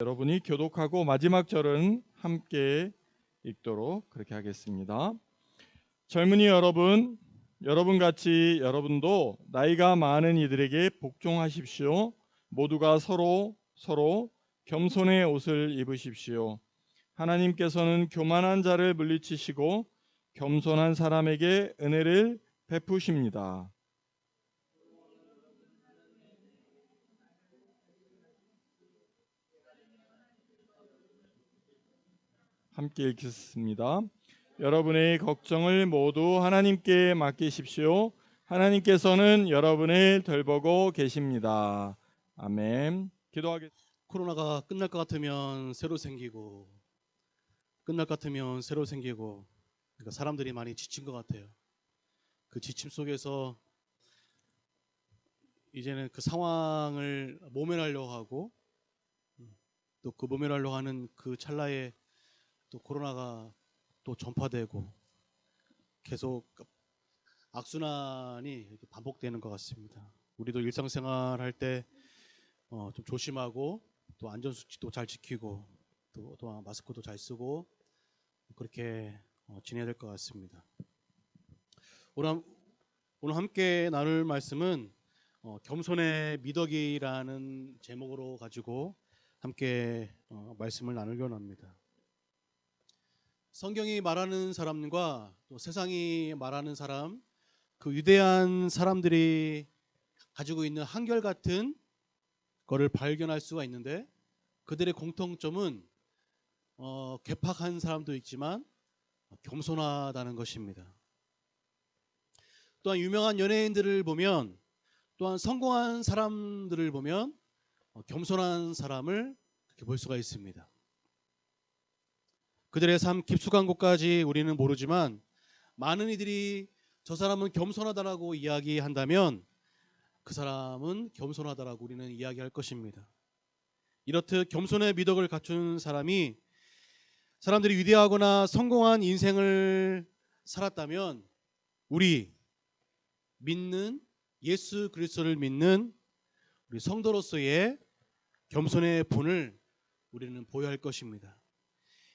여러분이 교독하고 마지막 절은 함께 읽도록 그렇게 하겠습니다. 젊은이 여러분, 여러분같이 여러분도 나이가 많은 이들에게 복종하십시오. 모두가 서로 겸손의 옷을 입으십시오. 하나님께서는 교만한 자를 물리치시고 겸손한 사람에게 은혜를 베푸십니다. 함께 읽겠습니다. 여러분의 걱정을 모두 하나님께 맡기십시오. 하나님께서는 여러분을 돌보고 계십니다. 아멘. 기도하겠습니다. 코로나가 끝날 것 같으면 새로 생기고 끝날 것 같으면 새로 생기고, 그러니까 사람들이 많이 지친 것 같아요. 그 지침 속에서 이제는 그 상황을 모면하려고 하고, 또 그 모면하려고 하는 그 찰나에 또 코로나가 또 전파되고 계속 악순환이 이렇게 반복되는 것 같습니다. 우리도 일상생활 할 때 좀 조심하고, 또 안전수칙도 잘 지키고, 또 마스크도 잘 쓰고, 그렇게 지내야 될 것 같습니다. 오늘 함께 나눌 말씀은 겸손의 미덕이라는 제목으로 가지고 함께 말씀을 나누려고 합니다. 성경이 말하는 사람과 또 세상이 말하는 사람, 그 위대한 사람들이 가지고 있는 한결같은 거를 발견할 수가 있는데, 그들의 공통점은 괴팍한 사람도 있지만 겸손하다는 것입니다. 또한 유명한 연예인들을 보면, 또한 성공한 사람들을 보면 겸손한 사람을 그렇게 볼 수가 있습니다. 그들의 삶 깊숙한 곳까지 우리는 모르지만, 많은 이들이 저 사람은 겸손하다라고 이야기한다면 그 사람은 겸손하다라고 우리는 이야기할 것입니다. 이렇듯 겸손의 미덕을 갖춘 사람이, 사람들이 위대하거나 성공한 인생을 살았다면 우리 믿는 예수 그리스도를 믿는 우리 성도로서의 겸손의 본을 우리는 보여야 할 것입니다.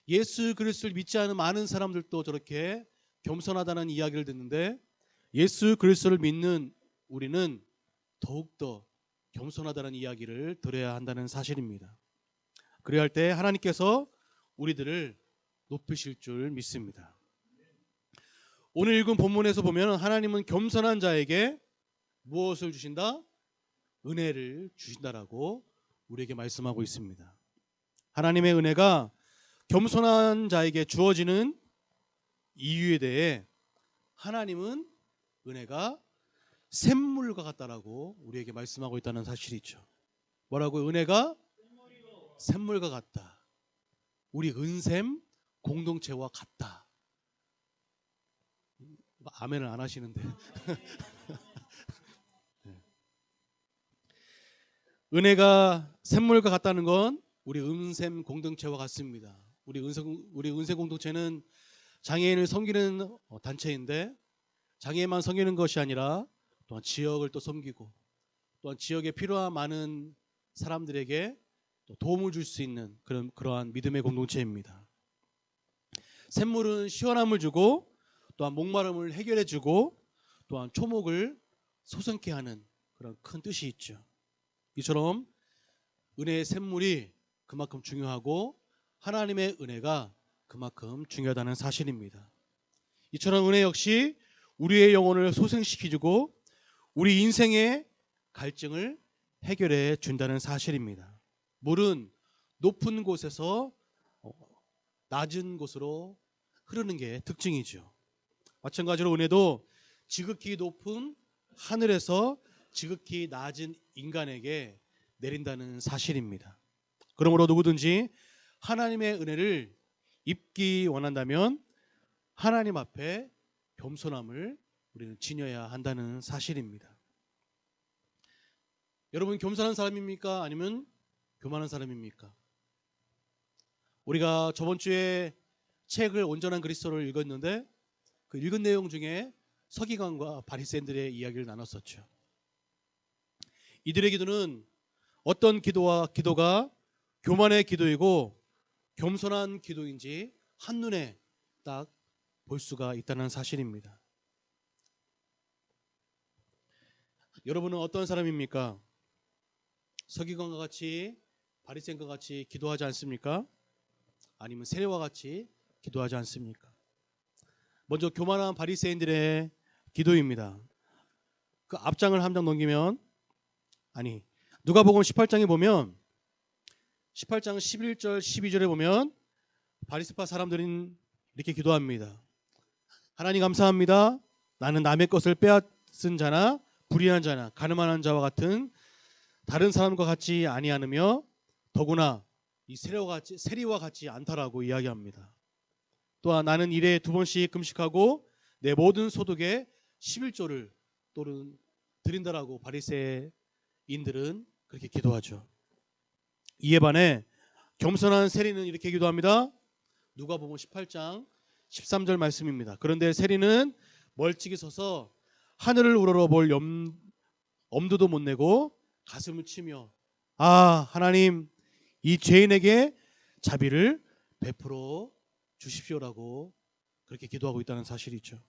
예수 그리스도를 믿지 않은 많은 사람들도 저렇게 겸손하다는 이야기를 듣는데, 예수 그리스도를 믿는 우리는 더욱더 겸손하다는 이야기를 들어야 한다는 사실입니다. 그래야 할 때 하나님께서 우리들을 높이실 줄 믿습니다. 오늘 읽은 본문에서 보면 하나님은 겸손한 자에게 무엇을 주신다? 은혜를 주신다라고 우리에게 말씀하고 있습니다. 하나님의 은혜가 겸손한 자에게 주어지는 이유에 대해 하나님은 은혜가 샘물과 같다라고 우리에게 말씀하고 있다는 사실이죠. 뭐라고요? 은혜가 샘물과 같다. 우리 은샘 공동체와 같다. 아멘을 안 하시는데. 은혜가 샘물과 같다는 건 우리 은샘 공동체와 같습니다. 우리 은샘 공동체는 장애인을 섬기는 단체인데, 장애인만 섬기는 것이 아니라 또한 지역을 또 섬기고, 또한 지역에 필요한 많은 사람들에게 또 도움을 줄 수 있는 그러한 믿음의 공동체입니다. 샘물은 시원함을 주고, 또한 목마름을 해결해 주고, 또한 초목을 소생케 하는 그런 큰 뜻이 있죠. 이처럼 은혜의 샘물이 그만큼 중요하고 하나님의 은혜가 그만큼 중요하다는 사실입니다. 이처럼 은혜 역시 우리의 영혼을 소생시키고 우리 인생의 갈증을 해결해 준다는 사실입니다. 물은 높은 곳에서 낮은 곳으로 흐르는 게 특징이죠. 마찬가지로 은혜도 지극히 높은 하늘에서 지극히 낮은 인간에게 내린다는 사실입니다. 그러므로 누구든지 하나님의 은혜를 입기 원한다면 하나님 앞에 겸손함을 우리는 지녀야 한다는 사실입니다. 여러분, 겸손한 사람입니까? 아니면 교만한 사람입니까? 우리가 저번 주에 책을 온전한 그리스도를 읽었는데, 그 읽은 내용 중에 서기관과 바리새인들의 이야기를 나눴었죠. 이들의 기도는 어떤 기도가 교만의 기도이고 겸손한 기도인지 한눈에 딱 볼 수가 있다는 사실입니다. 여러분은 어떤 사람입니까? 서기관과 같이 바리새인과 같이 기도하지 않습니까? 아니면 세례와 같이 기도하지 않습니까? 먼저 교만한 바리새인들의 기도입니다. 그 앞장을 한 장 넘기면 누가복음 18장에 보면 18장 11절 12절에 보면 바리새파 사람들은 이렇게 기도합니다. 하나님 감사합니다. 나는 남의 것을 빼앗은 자나 불의한 자나 가늠한 자와 같은 다른 사람과 같이 아니하느며 더구나 이 세리와 같이 않다라고 이야기합니다. 또한 나는 일에 2번씩 금식하고 내 모든 소득의 11조를 또는 드린다라고 바리새인들은 그렇게 기도하죠. 이에 반해 겸손한 세리는 이렇게 기도합니다. 누가복음 18장 13절 말씀입니다. 그런데 세리는 멀찍이 서서 하늘을 우러러볼 엄두도 못 내고 가슴을 치며 하나님 이 죄인에게 자비를 베풀어 주십시오라고 그렇게 기도하고 있다는 사실이죠.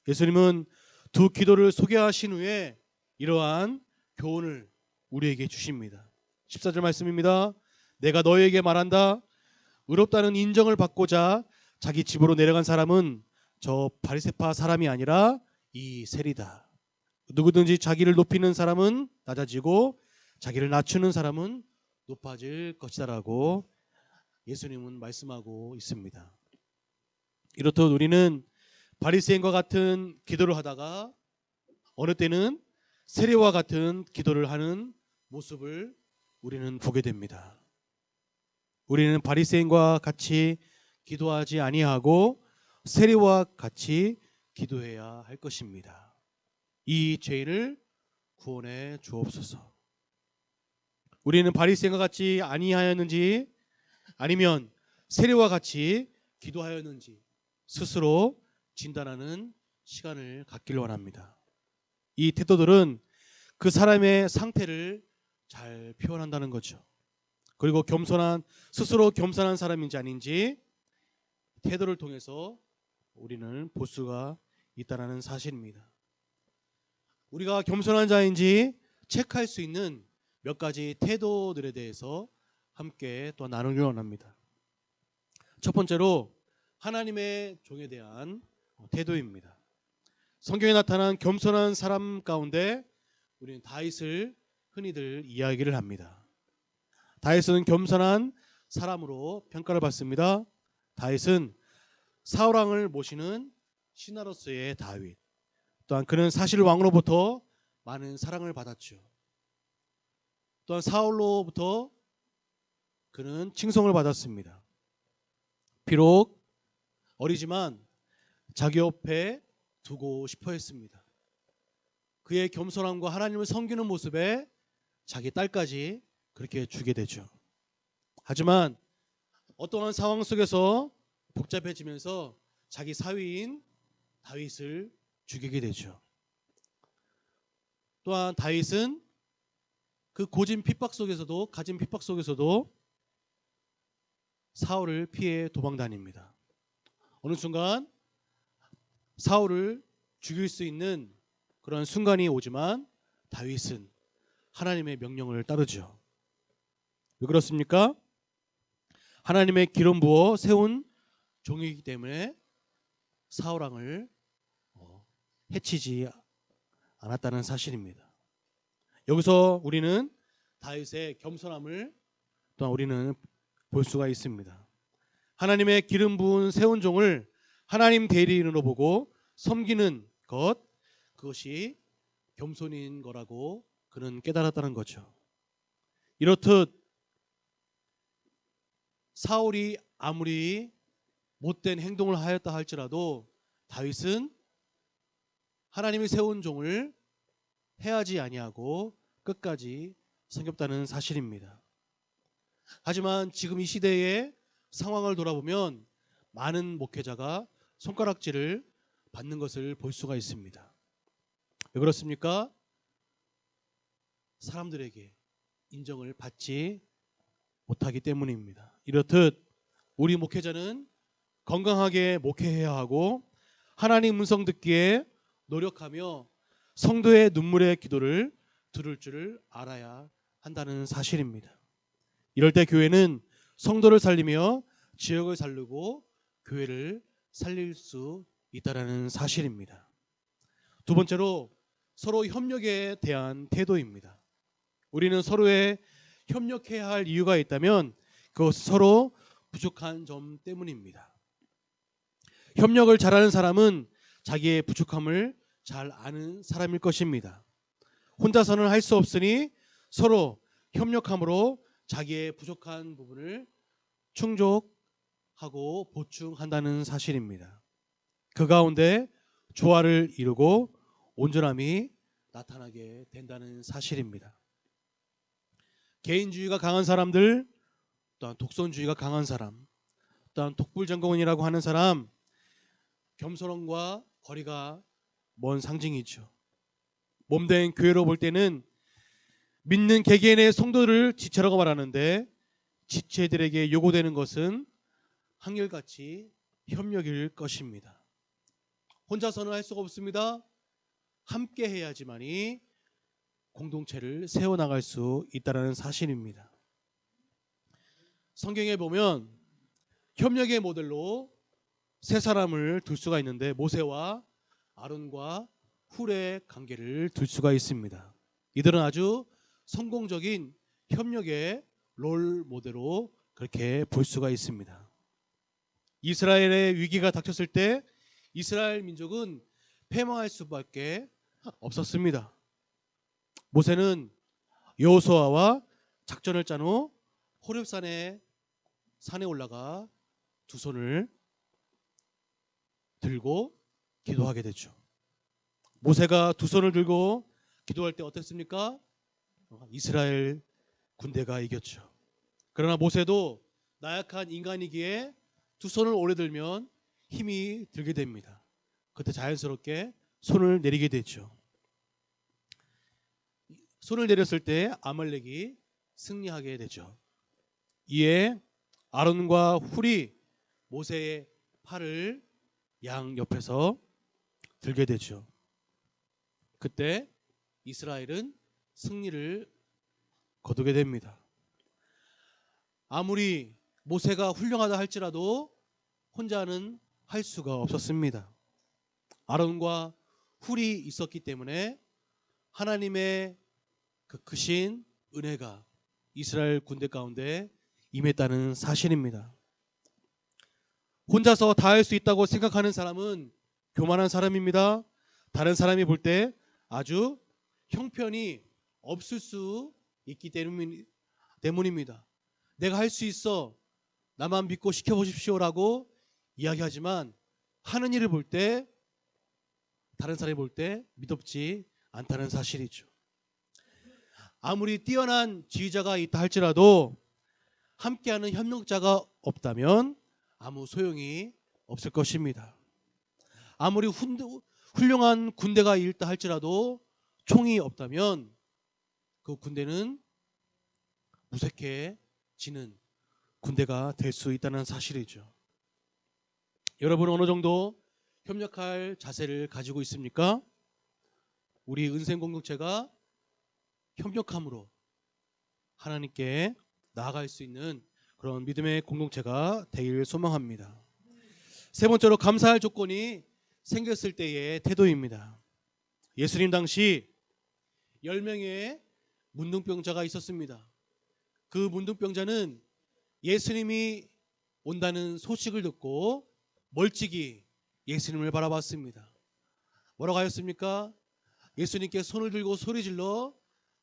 예수님은 두 기도를 소개하신 후에 이러한 교훈을 우리에게 주십니다. 14절 말씀입니다. 내가 너에게 말한다. 의롭다는 인정을 받고자 자기 집으로 내려간 사람은 저 바리새파 사람이 아니라 이 세리다. 누구든지 자기를 높이는 사람은 낮아지고 자기를 낮추는 사람은 높아질 것이다라고 예수님은 말씀하고 있습니다. 이렇듯 우리는 바리새인과 같은 기도를 하다가 어느 때는 세리와 같은 기도를 하는 모습을 우리는 보게 됩니다. 우리는 바리새인과 같이 기도하지 아니하고 세리와 같이 기도해야 할 것입니다. 이 죄를 구원해 주옵소서. 우리는 바리새인과 같이 아니하였는지 아니면 세리와 같이 기도하였는지 스스로 진단하는 시간을 갖기를 원합니다. 이 태도들은 그 사람의 상태를 잘 표현한다는 거죠. 그리고 스스로 겸손한 사람인지 아닌지 태도를 통해서 우리는 볼 수가 있다는 사실입니다. 우리가 겸손한 자인지 체크할 수 있는 몇 가지 태도들에 대해서 함께 또 나누길 원합니다. 첫 번째로 하나님의 종에 대한 태도입니다. 성경에 나타난 겸손한 사람 가운데 우리는 다윗을 흔히들 이야기를 합니다. 다윗은 겸손한 사람으로 평가를 받습니다. 다윗은 사울왕을 모시는 신하로서의 다윗. 또한 그는 사실 왕으로부터 많은 사랑을 받았죠. 또한 사울로부터 그는 칭송을 받았습니다. 비록 어리지만 자기 옆에 두고 싶어 했습니다. 그의 겸손함과 하나님을 섬기는 모습에 자기 딸까지 그렇게 주게 되죠. 하지만 어떠한 상황 속에서 복잡해지면서 자기 사위인 다윗을 죽이게 되죠. 또한 다윗은 그 가진 핍박 속에서도 사울을 피해 도망다닙니다. 어느 순간 사울을 죽일 수 있는 그런 순간이 오지만 다윗은 하나님의 명령을 따르죠. 왜 그렇습니까? 하나님의 기름 부어 세운 종이기 때문에 사울왕을 해치지 않았다는 사실입니다. 여기서 우리는 다윗의 겸손함을 또한 우리는 볼 수가 있습니다. 하나님의 기름 부은 세운 종을 하나님 대리인으로 보고 섬기는 그것이 겸손인 거라고 그는 깨달았다는 거죠. 이렇듯 사울이 아무리 못된 행동을 하였다 할지라도 다윗은 하나님이 세운 종을 해하지 아니하고 끝까지 섬겼다는 사실입니다. 하지만 지금 이 시대의 상황을 돌아보면 많은 목회자가 손가락질을 받는 것을 볼 수가 있습니다. 왜 그렇습니까? 사람들에게 인정을 받지 못하기 때문입니다. 이렇듯 우리 목회자는 건강하게 목회해야 하고 하나님 음성 듣기에 노력하며 성도의 눈물의 기도를 들을 줄을 알아야 한다는 사실입니다. 이럴 때 교회는 성도를 살리며 지역을 살리고 교회를 살릴 수 있다는 사실입니다. 두 번째로 서로 협력에 대한 태도입니다. 우리는 서로에 협력해야 할 이유가 있다면 그것은 서로 부족한 점 때문입니다. 협력을 잘하는 사람은 자기의 부족함을 잘 아는 사람일 것입니다. 혼자서는 할 수 없으니 서로 협력함으로 자기의 부족한 부분을 충족하고 보충한다는 사실입니다. 그 가운데 조화를 이루고 온전함이 나타나게 된다는 사실입니다. 개인주의가 강한 사람들, 또한 독선주의가 강한 사람, 또한 독불장군이라고 하는 사람, 겸손함과 거리가 먼 상징이죠. 몸된 교회로 볼 때는 믿는 개개인의 성도를 지체라고 말하는데 지체들에게 요구되는 것은 한결같이 협력일 것입니다. 혼자서는 할 수가 없습니다. 함께 해야지만이 공동체를 세워나갈 수 있다는 사실입니다. 성경에 보면 협력의 모델로 세 사람을 둘 수가 있는데 모세와 아론과 훌의 관계를 둘 수가 있습니다. 이들은 아주 성공적인 협력의 롤 모델로 그렇게 볼 수가 있습니다. 이스라엘의 위기가 닥쳤을 때 이스라엘 민족은 패망할 수밖에 없었습니다. 모세는 여호수아와 작전을 짠 후 호렙산에 산에 올라가 두 손을 들고 기도하게 되죠. 모세가 두 손을 들고 기도할 때 어땠습니까? 이스라엘 군대가 이겼죠. 그러나 모세도 나약한 인간이기에 두 손을 오래 들면 힘이 들게 됩니다. 그때 자연스럽게 손을 내리게 되죠. 손을 내렸을 때 아말렉이 승리하게 되죠. 이에 아론과 훌이 모세의 팔을 양 옆에서 들게 되죠. 그때 이스라엘은 승리를 거두게 됩니다. 아무리 모세가 훌륭하다 할지라도 혼자는 할 수가 없었습니다. 아론과 훌이 있었기 때문에 하나님의 그 크신 은혜가 이스라엘 군대 가운데 임했다는 사실입니다. 혼자서 다 할 수 있다고 생각하는 사람은 교만한 사람입니다. 다른 사람이 볼 때 아주 형편이 없을 수 있기 때문입니다. 내가 할 수 있어, 나만 믿고 시켜보십시오라고 이야기하지만 하는 일을 볼 때 다른 사람이 볼 때 믿음지 않다는 사실이죠. 아무리 뛰어난 지휘자가 있다 할지라도 함께하는 협력자가 없다면 아무 소용이 없을 것입니다. 아무리 훌륭한 군대가 있다 할지라도 총이 없다면 그 군대는 무색해지는 군대가 될 수 있다는 사실이죠. 여러분 어느 정도 협력할 자세를 가지고 있습니까? 우리 은생 공동체가 협력함으로 하나님께 나아갈 수 있는 그런 믿음의 공동체가 되기를 소망합니다. 세 번째로 감사할 조건이 생겼을 때의 태도입니다. 예수님 당시 10명의 문둥병자가 있었습니다. 그 문둥병자는 예수님이 온다는 소식을 듣고 멀찍이 예수님을 바라봤습니다. 뭐라고 하였습니까? 예수님께 손을 들고 소리질러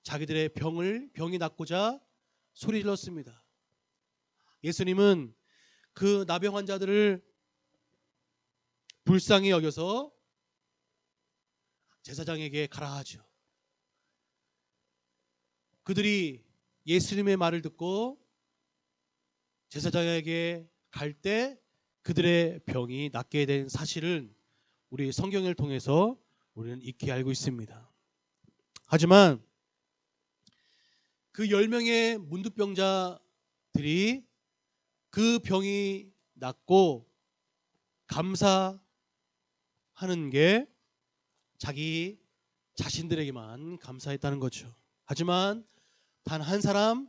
자기들의 병이 낫고자 소리질렀습니다. 예수님은 그 나병 환자들을 불쌍히 여겨서 제사장에게 가라 하죠. 그들이 예수님의 말을 듣고 제사장에게 갈 때 그들의 병이 낫게 된 사실은 우리 성경을 통해서 우리는 익히 알고 있습니다. 하지만 그 10명의 문둥병자 들이 그 병이 낫고 감사하는 게 자기 자신들에게만 감사했다는 거죠. 하지만 단 한 사람,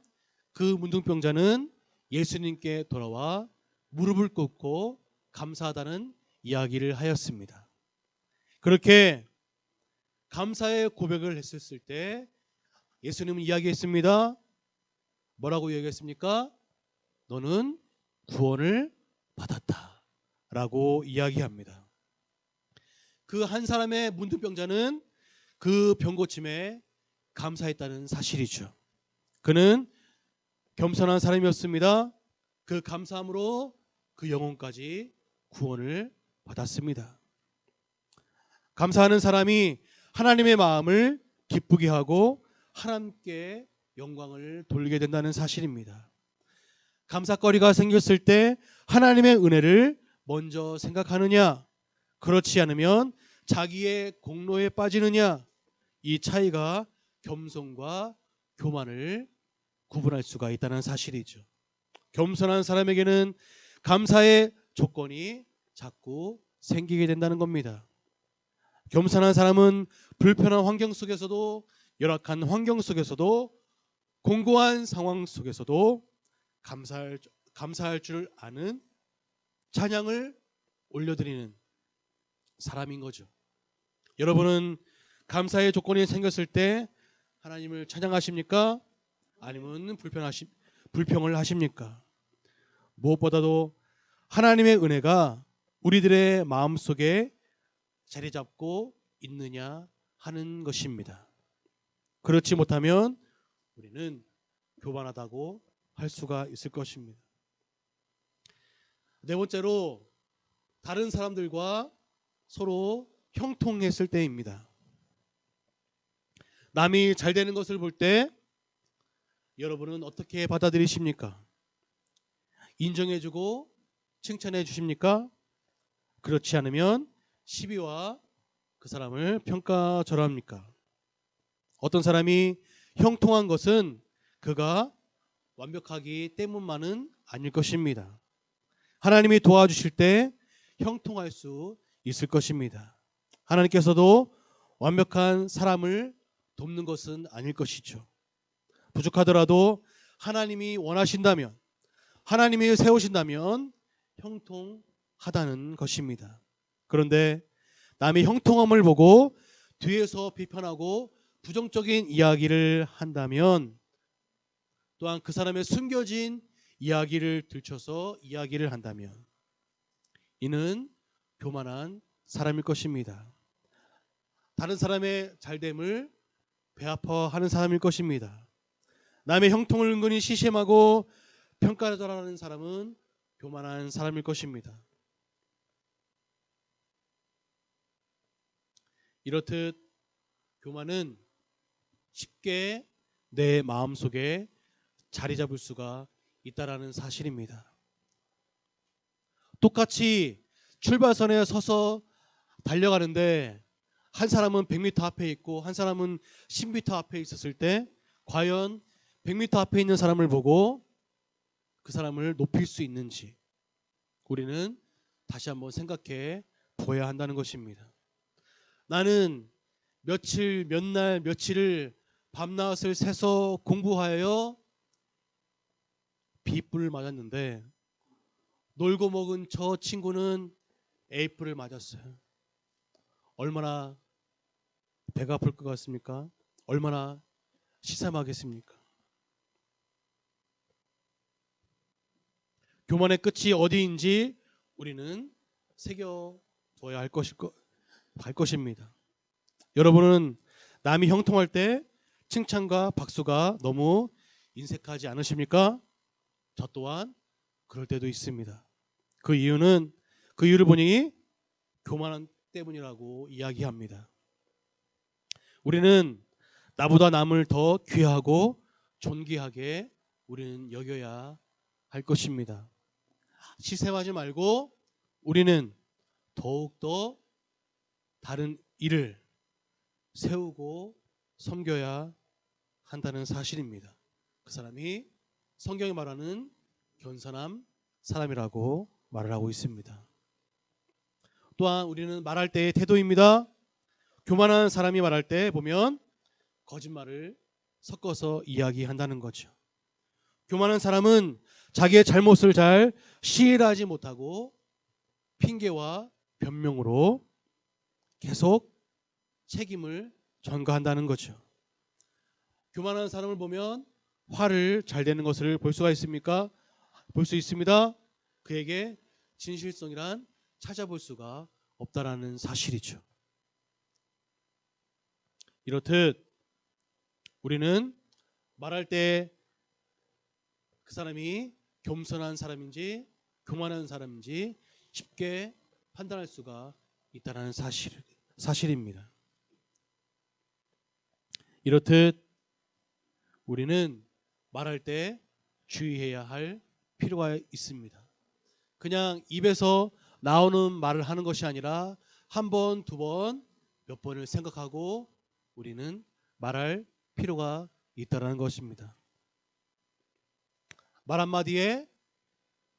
그 문둥병자는 예수님께 돌아와 무릎을 꿇고 감사하다는 이야기를 하였습니다. 그렇게 감사의 고백을 했을 때 예수님은 이야기했습니다. 뭐라고 이야기했습니까? 너는 구원을 받았다 라고 이야기합니다. 그 한 사람의 문둥병자는 그 병고침에 감사했다는 사실이죠. 그는 겸손한 사람이었습니다. 그 감사함으로 그 영혼까지 구원을 받았습니다. 감사하는 사람이 하나님의 마음을 기쁘게 하고 하나님께 영광을 돌리게 된다는 사실입니다. 감사거리가 생겼을 때 하나님의 은혜를 먼저 생각하느냐, 그렇지 않으면 자기의 공로에 빠지느냐, 이 차이가 겸손과 교만을 구분할 수가 있다는 사실이죠. 겸손한 사람에게는 감사의 조건이 자꾸 생기게 된다는 겁니다. 겸손한 사람은 불편한 환경 속에서도, 열악한 환경 속에서도, 공고한 상황 속에서도 감사할 줄 아는 찬양을 올려드리는 사람인 거죠. 여러분은 감사의 조건이 생겼을 때 하나님을 찬양하십니까? 아니면 불평을 하십니까? 무엇보다도 하나님의 은혜가 우리들의 마음속에 자리 잡고 있느냐 하는 것입니다. 그렇지 못하면 우리는 교만하다고 할 수가 있을 것입니다. 네 번째로, 다른 사람들과 서로 형통했을 때입니다. 남이 잘 되는 것을 볼 때 여러분은 어떻게 받아들이십니까? 인정해주고 칭찬해 주십니까? 그렇지 않으면 시비와 그 사람을 평가절하합니까? 어떤 사람이 형통한 것은 그가 완벽하기 때문만은 아닐 것입니다. 하나님이 도와주실 때 형통할 수 있을 것입니다. 하나님께서도 완벽한 사람을 돕는 것은 아닐 것이죠. 부족하더라도 하나님이 원하신다면, 하나님이 세우신다면 형통하다는 것입니다. 그런데 남의 형통함을 보고 뒤에서 비판하고 부정적인 이야기를 한다면, 또한 그 사람의 숨겨진 이야기를 들춰서 이야기를 한다면 이는 교만한 사람일 것입니다. 다른 사람의 잘됨을 배아파하는 사람일 것입니다. 남의 형통을 은근히 시샘하고 평가하는 사람은 교만한 사람일 것입니다. 이렇듯 교만은 쉽게 내 마음속에 자리 잡을 수가 있다라는 사실입니다. 똑같이 출발선에 서서 달려가는데 한 사람은 100m 앞에 있고 한 사람은 10m 앞에 있었을 때 과연 100m 앞에 있는 사람을 보고 그 사람을 높일 수 있는지 우리는 다시 한번 생각해 보아야 한다는 것입니다. 나는 며칠, 몇 날, 며칠을 밤낮을 새서 공부하여 B뿔을 맞았는데 놀고 먹은 저 친구는 A뿔을 맞았어요. 얼마나 배가 아플 것 같습니까? 얼마나 시샘하겠습니까? 교만의 끝이 어디인지 우리는 새겨둬야 할 것입니다. 여러분은 남이 형통할 때 칭찬과 박수가 너무 인색하지 않으십니까? 저 또한 그럴 때도 있습니다. 그 이유를 보니 교만 때문이라고 이야기합니다. 우리는 나보다 남을 더 귀하고 존귀하게 우리는 여겨야 할 것입니다. 시샘하지 말고 우리는 더욱더 다른 일을 세우고 섬겨야 한다는 사실입니다. 그 사람이 성경이 말하는 겸손한 사람이라고 말을 하고 있습니다. 또한 우리는 말할 때의 태도입니다. 교만한 사람이 말할 때 보면 거짓말을 섞어서 이야기한다는 거죠. 교만한 사람은 자기의 잘못을 잘 시인하지 못하고 핑계와 변명으로 계속 책임을 전가한다는 거죠. 교만한 사람을 보면 화를 잘 내는 것을 볼 수가 있습니까? 볼 수 있습니다. 그에게 진실성이란 찾아볼 수가 없다라는 사실이죠. 이렇듯 우리는 말할 때 그 사람이 겸손한 사람인지 교만한 사람인지 쉽게 판단할 수가 있다는 사실입니다. 이렇듯 우리는 말할 때 주의해야 할 필요가 있습니다. 그냥 입에서 나오는 말을 하는 것이 아니라 한 번, 두 번, 몇 번을 생각하고 우리는 말할 필요가 있다는 것입니다. 말 한마디에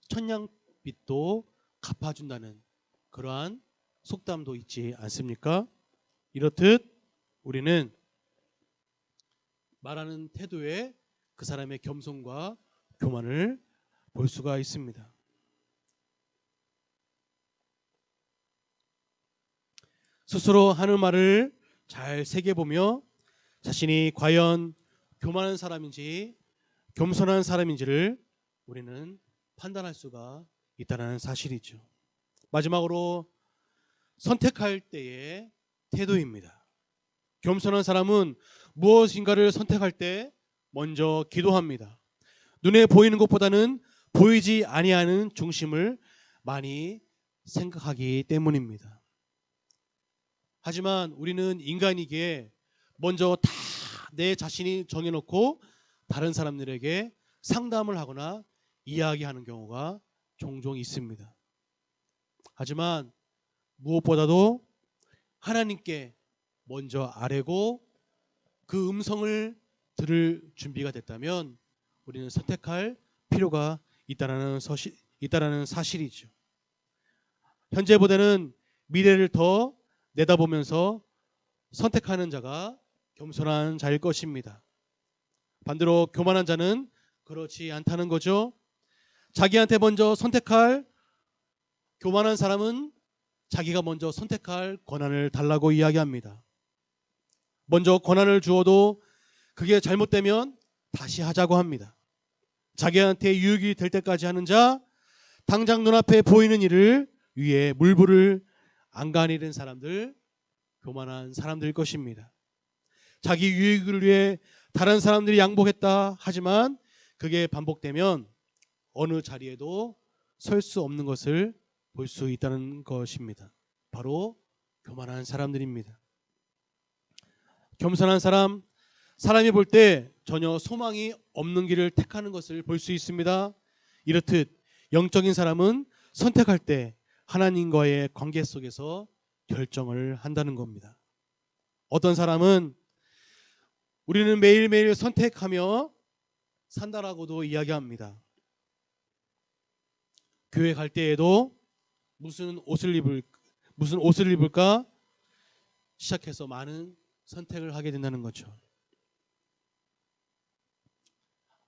천냥빚도 갚아준다는 그러한 속담도 있지 않습니까? 이렇듯 우리는 말하는 태도에 그 사람의 겸손과 교만을 볼 수가 있습니다. 스스로 하는 말을 잘 새겨보며 자신이 과연 교만한 사람인지 겸손한 사람인지를 우리는 판단할 수가 있다는 사실이죠. 마지막으로 선택할 때의 태도입니다. 겸손한 사람은 무엇인가를 선택할 때 먼저 기도합니다. 눈에 보이는 것보다는 보이지 아니하는 중심을 많이 생각하기 때문입니다. 하지만 우리는 인간이기에 먼저 다 내 자신이 정해놓고 다른 사람들에게 상담을 하거나 이야기하는 경우가 종종 있습니다. 하지만 무엇보다도 하나님께 먼저 아뢰고 그 음성을 들을 준비가 됐다면 우리는 선택할 필요가 있다는 사실이죠. 현재보다는 미래를 더 내다보면서 선택하는 자가 겸손한 자일 것입니다. 반대로 교만한 자는 그렇지 않다는 거죠. 자기한테 먼저 선택할 교만한 사람은 자기가 먼저 선택할 권한을 달라고 이야기합니다. 먼저 권한을 주어도 그게 잘못되면 다시 하자고 합니다. 자기한테 유익이 될 때까지 하는 자, 당장 눈앞에 보이는 일을 위해 물불을 안가리는 사람들, 교만한 사람들일 것입니다. 자기 유익을 위해 다른 사람들이 양보했다 하지만 그게 반복되면 어느 자리에도 설 수 없는 것을 볼 수 있다는 것입니다. 바로 교만한 사람들입니다. 겸손한 사람이 볼 때 전혀 소망이 없는 길을 택하는 것을 볼 수 있습니다. 이렇듯 영적인 사람은 선택할 때 하나님과의 관계 속에서 결정을 한다는 겁니다. 어떤 사람은 우리는 매일매일 선택하며 산다라고도 이야기합니다. 교회 갈 때에도 무슨 옷을 입을까 시작해서 많은 선택을 하게 된다는 거죠.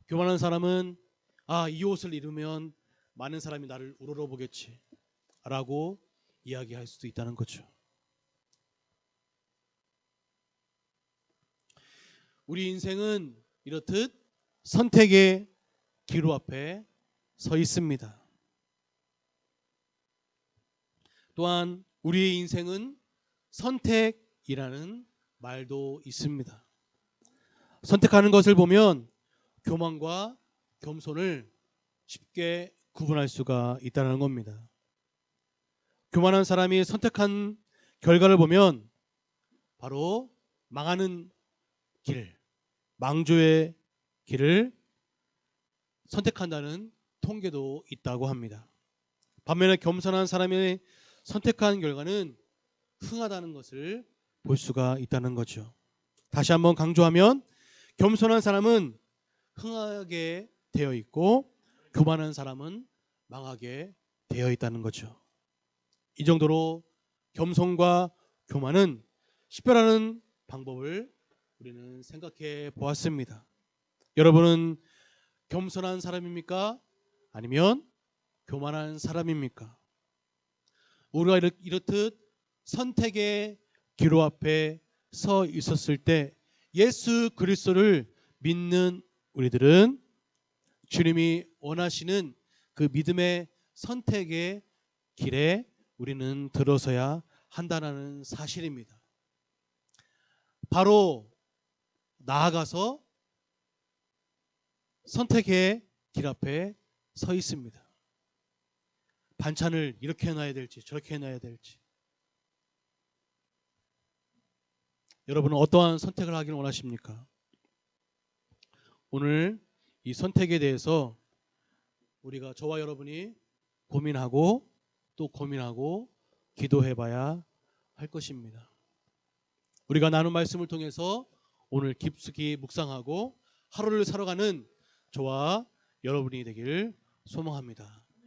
교만한 사람은 이 옷을 입으면 많은 사람이 나를 우러러보겠지 라고 이야기할 수도 있다는 거죠. 우리 인생은 이렇듯 선택의 기로 앞에 서 있습니다. 또한 우리의 인생은 선택이라는 말도 있습니다. 선택하는 것을 보면 교만과 겸손을 쉽게 구분할 수가 있다는 겁니다. 교만한 사람이 선택한 결과를 보면 바로 망하는 길, 망조의 길을 선택한다는 통계도 있다고 합니다. 반면에 겸손한 사람이 선택한 결과는 흥하다는 것을 볼 수가 있다는 거죠. 다시 한번 강조하면 겸손한 사람은 흥하게 되어 있고 교만한 사람은 망하게 되어 있다는 거죠. 이 정도로 겸손과 교만은 식별하는 방법을 우리는 생각해 보았습니다. 여러분은 겸손한 사람입니까? 아니면 교만한 사람입니까? 우리가 이렇듯 선택의 기로 앞에 서 있었을 때 예수 그리스도를 믿는 우리들은 주님이 원하시는 그 믿음의 선택의 길에 우리는 들어서야 한다는 사실입니다. 바로 나아가서 선택의 길 앞에 서 있습니다. 반찬을 이렇게 해놔야 될지 저렇게 해놔야 될지. 여러분은 어떠한 선택을 하기를 원하십니까? 오늘 이 선택에 대해서 우리가 저와 여러분이 고민하고 또 고민하고 기도해봐야 할 것입니다. 우리가 나눈 말씀을 통해서 오늘 깊숙이 묵상하고 하루를 살아가는 저와 여러분이 되길 소망합니다.